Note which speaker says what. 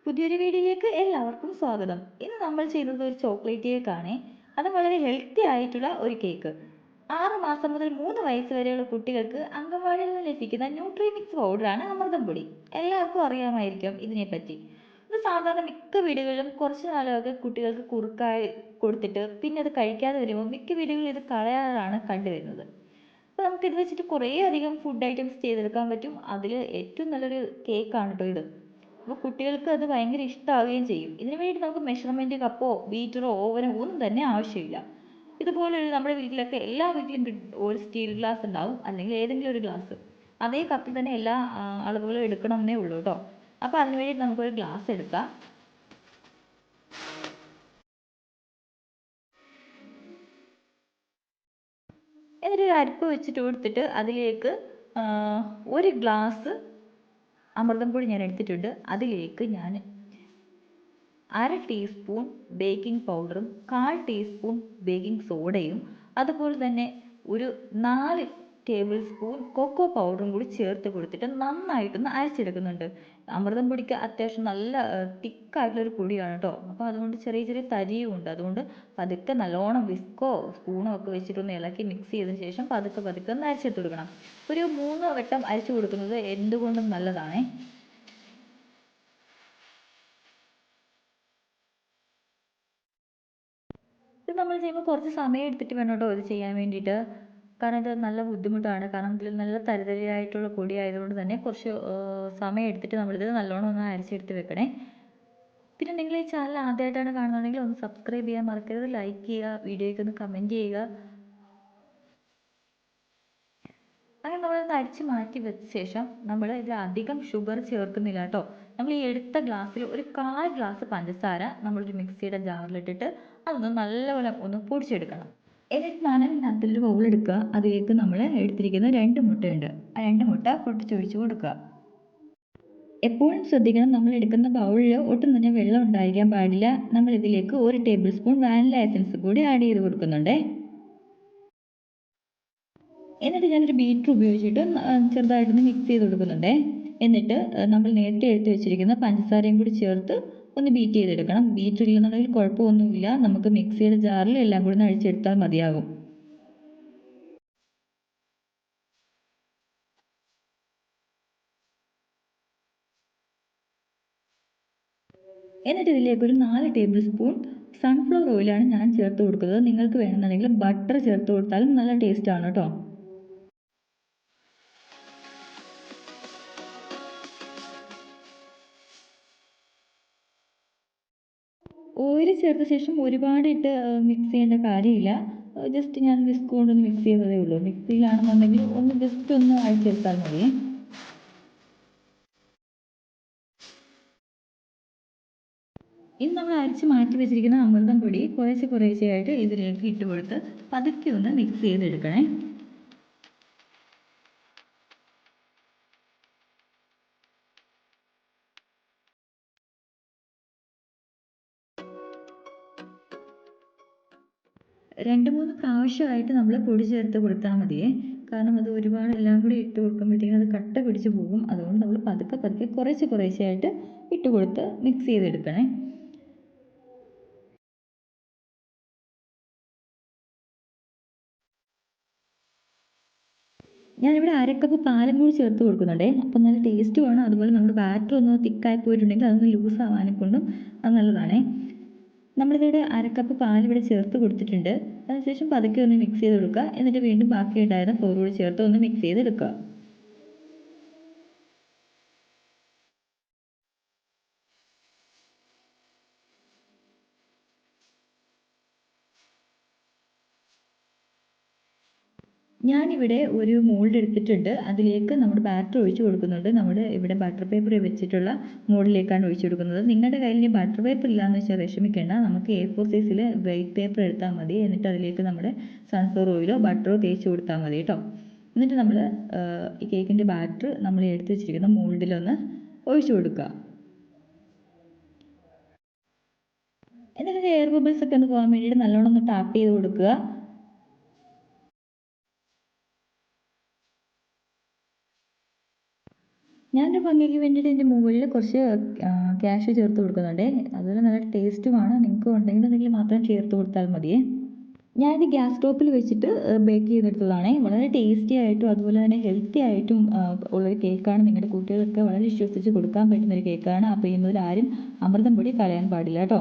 Speaker 1: പുതിയൊരു വീഡിയോയിലേക്ക് എല്ലാവർക്കും സ്വാഗതം. ഇന്ന് നമ്മൾ ചെയ്യുന്നത് ഒരു ചോക്ലേറ്റ് കേക്കാണ്. അത് വളരെ ഹെൽത്തി ആയിട്ടുള്ള ഒരു കേക്ക്. 6 മാസം മുതൽ 3 വയസ്സ് വരെയുള്ള കുട്ടികൾക്ക് അംഗൻവാടിയിൽ നിന്ന് ലഭിക്കുന്ന ന്യൂട്രിമിക്സ് പൗഡറാണ് അമൃതം പൊടി. എല്ലാവർക്കും അറിയാമായിരിക്കും ഇതിനെപ്പറ്റി. ഇത് സാധാരണ മിക്ക വീടുകളിലും കുറച്ച് നാളൊക്കെ കുട്ടികൾക്ക് കുറുക്കായി കൊടുത്തിട്ട് പിന്നെ അത് കഴിക്കാതെ വരുമ്പോൾ മിക്ക വീടുകളിലും ഇത് കളയാറാണ് കണ്ടുവരുന്നത്. അപ്പോൾ നമുക്ക് ഇത് വെച്ചിട്ട് കുറേ അധികം ഫുഡ് ഐറ്റംസ് ചെയ്തെടുക്കാൻ പറ്റും. അതിൽ ഏറ്റവും നല്ലൊരു കേക്കാണ് കേട്ടോ ഇത്. അപ്പോൾ കുട്ടികൾക്ക് അത് ഭയങ്കര ഇഷ്ടമാവുകയും ചെയ്യും. ഇതിന് വേണ്ടി നമുക്ക് മെഷർമെൻറ്റ് കപ്പോ ബീറ്ററോ ഓവനോ ഒന്നും തന്നെ ആവശ്യമില്ല. ഇതുപോലെ നമ്മുടെ വീട്ടിലൊക്കെ എല്ലാ വീട്ടിലും ഒരു സ്റ്റീൽ ഗ്ലാസ് ഉണ്ടാവും, അല്ലെങ്കിൽ ഏതെങ്കിലും ഒരു ഗ്ലാസ്. അതേ കപ്പിൽ തന്നെ എല്ലാ അളവുകളും എടുക്കണമെന്നേ ഉള്ളൂ കേട്ടോ. അപ്പോൾ അതിന് വേണ്ടി നമുക്കൊരു ഗ്ലാസ് എടുക്കാം. എന്നിട്ട് ഒരു അരിപ്പ് വെച്ചിട്ട് കൊടുത്തിട്ട് അതിലേക്ക് ഒരു ഗ്ലാസ് അമൃതം പൊടി ഞാൻ എടുത്തിട്ടുണ്ട്. അതിലേക്ക് ഞാൻ 1/2 ടീസ്പൂൺ ബേക്കിംഗ് പൗഡറും 1/4 ടീസ്പൂൺ ബേക്കിംഗ് സോഡയും അതുപോലെ തന്നെ ഒരു 4 ടേബിൾ സ്പൂൺ കൊക്കോ പൗഡറും കൂടി ചേർത്ത് കൊടുത്തിട്ട് നന്നായിട്ടൊന്ന് അരച്ചെടുക്കുന്നുണ്ട്. അമൃതം പൊടിക്ക് അത്യാവശ്യം നല്ല തിക്കായിട്ടുള്ളൊരു പൊടിയാണ് കേട്ടോ. അപ്പോൾ അതുകൊണ്ട് ചെറിയ ചെറിയ തരിയും ഉണ്ട്. അതുകൊണ്ട് പതുക്കെ നല്ലോണം വിസ്കോ സ്പൂണോ ഒക്കെ വെച്ചിട്ടൊന്ന് ഇളക്കി മിക്സ് ചെയ്തതിന് ശേഷം പതുക്കെ പതുക്കെ ഒന്ന് അരച്ചെടുത്ത് കൊടുക്കണം. ഒരു 3 വട്ടം അരച്ചു കൊടുക്കുന്നത് എന്തുകൊണ്ടും നല്ലതാണേ. ഇത് നമ്മൾ ചെയ്യുമ്പോൾ കുറച്ച് സമയം എടുത്തിട്ട് വേണം കേട്ടോ ഇത് ചെയ്യാൻ വേണ്ടിയിട്ട്. കാരണം ഇത് നല്ല ബുദ്ധിമുട്ടാണ്. കാരണം ഇതിൽ നല്ല തരിതരിയായിട്ടുള്ള പൊടി ആയതുകൊണ്ട് തന്നെ കുറച്ച് സമയം എടുത്തിട്ട് നമ്മളിത് നല്ലോണം ഒന്ന് അരച്ചെടുത്ത് വെക്കണേ. പിന്നെ നിങ്ങൾ ഈ ചാനൽ ആദ്യമായിട്ടാണ് കാണുന്നുണ്ടെങ്കിൽ ഒന്ന് സബ്സ്ക്രൈബ് ചെയ്യാൻ മറക്കരുത്. ലൈക്ക് ചെയ്യുക, വീഡിയോയ്ക്ക് ഒന്ന് കമൻറ്റ് ചെയ്യുക. അങ്ങനെ നമ്മളൊന്ന് അരിച്ച് മാറ്റി വെച്ച ശേഷം നമ്മൾ ഇതിൽ അധികം ഷുഗർ ചേർക്കുന്നില്ല കേട്ടോ. നമ്മൾ ഈ എടുത്ത ഗ്ലാസ്സിൽ ഒരു 1/4 ഗ്ലാസ് പഞ്ചസാര നമ്മളൊരു മിക്സിയുടെ ജാറിലിട്ടിട്ട് അതൊന്ന് നല്ലപോലെ ഒന്ന് പൊടിച്ചെടുക്കണം. എന്നിട്ട് ഞാൻ അതിലൊരു ബൗൾ എടുക്കുക. അതിലേക്ക് നമ്മൾ എടുത്തിരിക്കുന്ന 2 മുട്ടയുണ്ട്. ആ 2 മുട്ട പൊട്ടിച്ചൊഴിച്ച് കൊടുക്കുക. എപ്പോഴും ശ്രദ്ധിക്കണം, നമ്മൾ എടുക്കുന്ന ബൗളിൽ ഒട്ടും തന്നെ വെള്ളം ഉണ്ടായിരിക്കാൻ പാടില്ല. നമ്മൾ ഇതിലേക്ക് 1 ടേബിൾ സ്പൂൺ വാനില എസൻസ് കൂടി ആഡ് ചെയ്ത് കൊടുക്കുന്നുണ്ട്. എന്നിട്ട് ഞാനൊരു ബീറ്റർ ഉപയോഗിച്ചിട്ട് ചെറുതായിട്ടൊന്ന് മിക്സ് ചെയ്ത് കൊടുക്കുന്നുണ്ട്. എന്നിട്ട് നമ്മൾ നേരത്തെ എടുത്ത് വെച്ചിരിക്കുന്ന പഞ്ചസാരയും കൂടി ചേർത്ത് ഒന്ന് ബീറ്റ് ചെയ്തെടുക്കണം. ബീറ്റർ ഇല്ലെന്നുണ്ടെങ്കിൽ കുഴപ്പമൊന്നുമില്ല, നമുക്ക് മിക്സിയുടെ ജാറിൽ എല്ലാം കൂടി ഒന്ന് അഴിച്ചെടുത്താൽ മതിയാകും. എന്നിട്ട് ഇതിലേക്ക് ഒരു 4 ടേബിൾ സ്പൂൺ സൺഫ്ലവർ ഓയിലാണ് ഞാൻ ചേർത്ത് കൊടുക്കുന്നത്. നിങ്ങൾക്ക് വേണമെന്നുണ്ടെങ്കിൽ ബട്ടർ ചേർത്ത് കൊടുത്താലും നല്ല ടേസ്റ്റാണ് കേട്ടോ. ഓയിൽ ചേർത്ത ശേഷം ഒരുപാട് ഇട്ട് മിക്സ് ചെയ്യേണ്ട കാര്യമില്ല. ജസ്റ്റ് ഞാൻ വിസ്ക് കൊണ്ടൊന്ന് മിക്സ് ചെയ്തതേ ഉള്ളൂ. മിക്സിയിലാണെന്നുണ്ടെങ്കിൽ ഒന്ന് ജസ്റ്റ് ഒന്ന് അഴിച്ചെടുത്താൽ മതി. ഇനി നമ്മൾ അരിച്ച് മാറ്റി വെച്ചിരിക്കുന്ന അമൃതം പൊടി കുറേശ്ശെ കുറേശ്ശെയായിട്ട് ഇതിലേക്ക് ഇട്ട് കൊടുത്ത് പതുക്കെ ഒന്ന് മിക്സ് ചെയ്തെടുക്കണേ. രണ്ട് മൂന്ന് പ്രാവശ്യമായിട്ട് നമ്മൾ പൊടി ചേർത്ത് കൊടുത്താൽ മതിയേ. കാരണം അത് ഒരുപാട് എല്ലാം കൂടി ഇട്ട് കൊടുക്കുമ്പോഴത്തേക്കും അത് കട്ട പിടിച്ച് പോകും. അതുകൊണ്ട് നമ്മൾ പതുക്കെ പതുക്കെ കുറേശ്ശെ കുറേശ്ശെയായിട്ട് ഇട്ട് കൊടുത്ത് മിക്സ് ചെയ്തെടുക്കണേ. ഞാനിവിടെ 1/2 കപ്പ് പാലും കൂടി ചേർത്ത് കൊടുക്കുന്നുണ്ടേ. അപ്പോൾ നല്ല ടേസ്റ്റ് വേണം. അതുപോലെ നമ്മുടെ ബാറ്റർ ഒന്ന് തിക്കായി പോയിട്ടുണ്ടെങ്കിൽ അതൊന്ന് ലൂസ് ആവാനെ കൊണ്ടും അത് നല്ലതാണേ. നമ്മളിവിടെ 1/2 കപ്പ് പാൽ ഇവിടെ ചേർത്ത് കൊടുത്തിട്ടുണ്ട്. അതിനുശേഷം പതുക്കെ ഒന്ന് മിക്സ് ചെയ്ത് കൊടുക്കുക. എന്നിട്ട് വീണ്ടും ബാക്കി ഉണ്ടായിരുന്ന ഫ്ലോർ കൂടി ചേർത്ത് ഒന്ന് മിക്സ് ചെയ്തെടുക്കുക. ഞാനിവിടെ ഒരു മോൾഡ് എടുത്തിട്ടുണ്ട്. അതിലേക്ക് നമ്മുടെ ബാറ്റർ ഒഴിച്ച് കൊടുക്കുന്നുണ്ട്. നമ്മൾ ഇവിടെ ബട്ടർ പേപ്പർ വെച്ചിട്ടുള്ള മോൾഡിലേക്കാണ് ഒഴിച്ച് കൊടുക്കുന്നത്. നിങ്ങളുടെ കയ്യിൽ ഇനി ബട്ടർ പേപ്പർ ഇല്ലയെന്ന് വെച്ചാൽ വിഷമിക്കേണ്ട. നമുക്ക് A4 സൈസിൽ വൈറ്റ് പേപ്പർ എടുത്താൽ മതി. എന്നിട്ട് അതിലേക്ക് നമ്മുടെ സൺഫ്ലവർ ഓയിലോ ബട്ടറോ തേച്ച് കൊടുത്താൽ മതി കേട്ടോ. എന്നിട്ട് നമ്മൾ ഈ കേക്കിൻ്റെ ബാറ്റർ നമ്മൾ എടുത്ത് വെച്ചിരിക്കുന്ന മോൾഡിലൊന്ന് ഒഴിച്ച് കൊടുക്കുക. എന്നിട്ട് എയർ ബബിൾസ് ഒക്കെ ഒന്ന് പോകാൻ വേണ്ടിയിട്ട് നല്ലോണം ഒന്ന് ടാപ്പ് ചെയ്ത് കൊടുക്കുക. ഞാനൊരു ഭംഗിക്ക് വേണ്ടിയിട്ട് ഇതിൻ്റെ മുകളിൽ കുറച്ച് ക്യാഷ്യൂ ചേർത്ത് കൊടുക്കുന്നുണ്ട്. അതുപോലെ നല്ല ടേസ്റ്റുമാണ്. നിങ്ങൾക്ക് ഉണ്ടെന്നുണ്ടെങ്കിൽ മാത്രം ചേർത്ത് കൊടുത്താൽ മതിയേ. ഞാനിത് ഗ്യാസ് സ്റ്റോപ്പിൽ വെച്ചിട്ട് ബേക്ക് ചെയ്തെടുത്തതാണ്. വളരെ ടേസ്റ്റി ആയിട്ടും അതുപോലെ തന്നെ ഹെൽത്തി ആയിട്ടും ഉള്ളൊരു കേക്കാണ്. നിങ്ങളുടെ കുട്ടികൾക്ക് വളരെ വിശ്വസിച്ച് കൊടുക്കാൻ പറ്റുന്ന ഒരു കേക്കാണ്. അപ്പോൾ ഇതിൽ ആരും അമൃതം പൊടി കളയാൻ പാടില്ല കേട്ടോ.